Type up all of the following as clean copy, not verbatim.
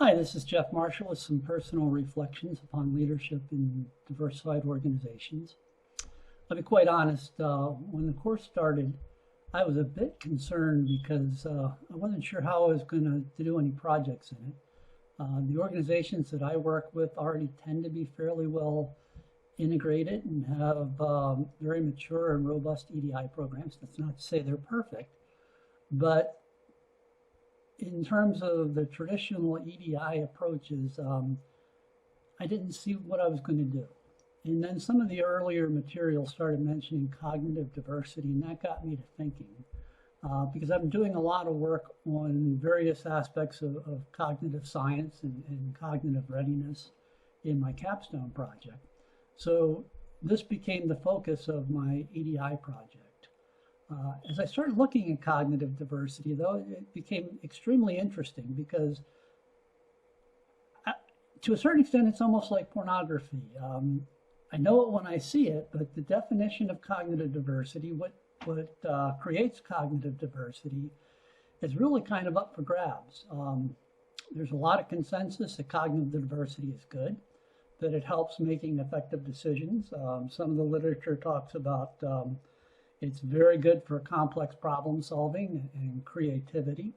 Hi, this is Jeff Marshall with some personal reflections upon leadership in diversified organizations. I'll be quite honest, when the course started, I was a bit concerned because I wasn't sure how I was going to do any projects in it. The organizations that I work with already tend to be fairly well integrated and have very mature and robust EDI programs. That's not to say they're perfect, but in terms of the traditional EDI approaches, I didn't see what I was going to do. And then some of the earlier material started mentioning cognitive diversity, and that got me to thinking. Because I'm doing a lot of work on various aspects of cognitive science and cognitive readiness in my capstone project. So this became the focus of my EDI project. As I started looking at cognitive diversity, though, it became extremely interesting because to a certain extent, it's almost like pornography. I know it when I see it, but the definition of cognitive diversity, what creates cognitive diversity, is really kind of up for grabs. There's a lot of consensus that cognitive diversity is good, that it helps making effective decisions. Some of the literature talks about it's very good for complex problem solving and creativity.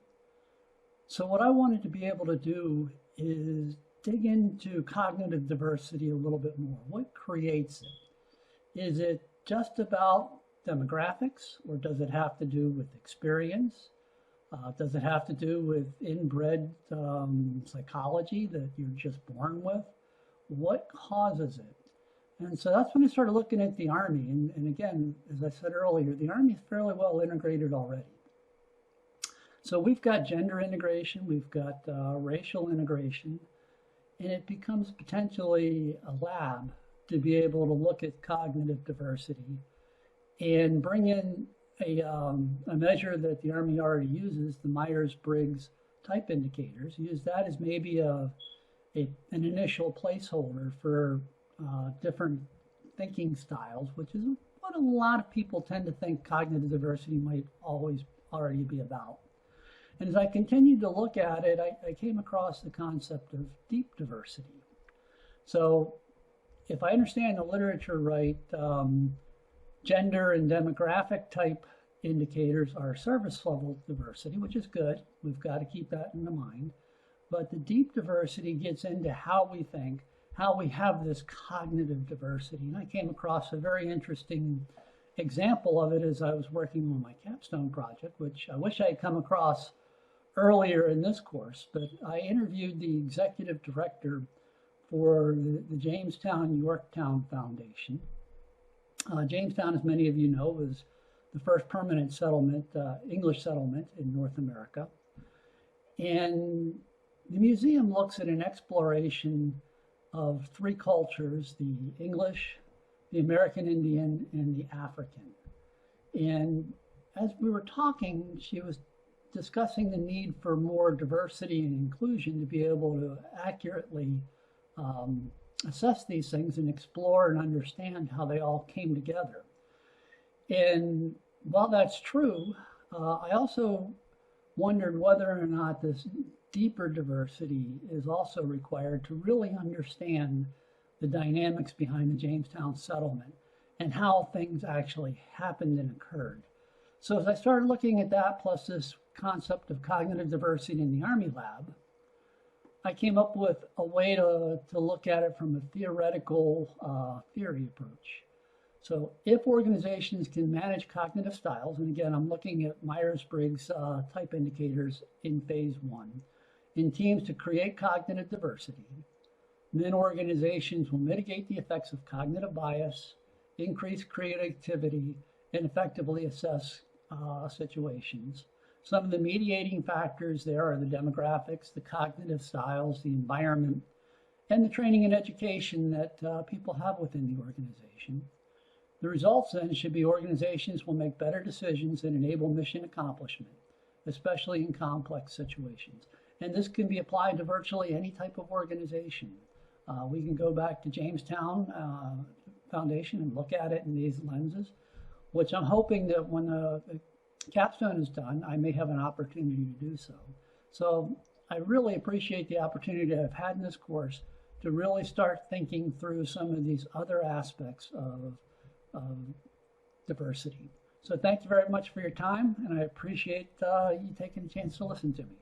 So what I wanted to be able to do is dig into cognitive diversity a little bit more. What creates it? Is it just about demographics, or does it have to do with experience? Does it have to do with inbred psychology that you're just born with? What causes it? And so that's when I started looking at the Army. And again, as I said earlier, the Army is fairly well integrated already. So we've got gender integration, we've got racial integration, and it becomes potentially a lab to be able to look at cognitive diversity and bring in a measure that the Army already uses, the Myers-Briggs type indicators. Use that as maybe an initial placeholder for different thinking styles, which is what a lot of people tend to think cognitive diversity might already be about. And as I continued to look at it, I came across the concept of deep diversity. So if I understand the literature right, gender and demographic type indicators are service level diversity, which is good. We've got to keep that in the mind. But the deep diversity gets into how we think, how we have this cognitive diversity. And I came across a very interesting example of it as I was working on my capstone project, which I wish I had come across earlier in this course, but I interviewed the executive director for the Jamestown Yorktown Foundation. Jamestown, as many of you know, was the first permanent settlement, English settlement in North America. And the museum looks at an exploration of three cultures: the English, the American Indian, and the African. And as we were talking, she was discussing the need for more diversity and inclusion to be able to accurately assess these things and explore and understand how they all came together. And while that's true, I also wondered whether or not this deeper diversity is also required to really understand the dynamics behind the Jamestown settlement and how things actually happened and occurred. So as I started looking at that, plus this concept of cognitive diversity in the Army lab, I came up with a way to look at it from a theoretical theory approach. So if organizations can manage cognitive styles, and again, I'm looking at Myers-Briggs type indicators in phase one, in teams to create cognitive diversity, then organizations will mitigate the effects of cognitive bias, increase creativity, and effectively assess situations. Some of the mediating factors there are the demographics, the cognitive styles, the environment, and the training and education that people have within the organization. The results then should be organizations will make better decisions and enable mission accomplishment, especially in complex situations. And this can be applied to virtually any type of organization. We can go back to Jamestown Foundation and look at it in these lenses, which I'm hoping that when the capstone is done, I may have an opportunity to do so. So I really appreciate the opportunity I've had in this course to really start thinking through some of these other aspects of diversity. So thank you very much for your time, and I appreciate you taking a chance to listen to me.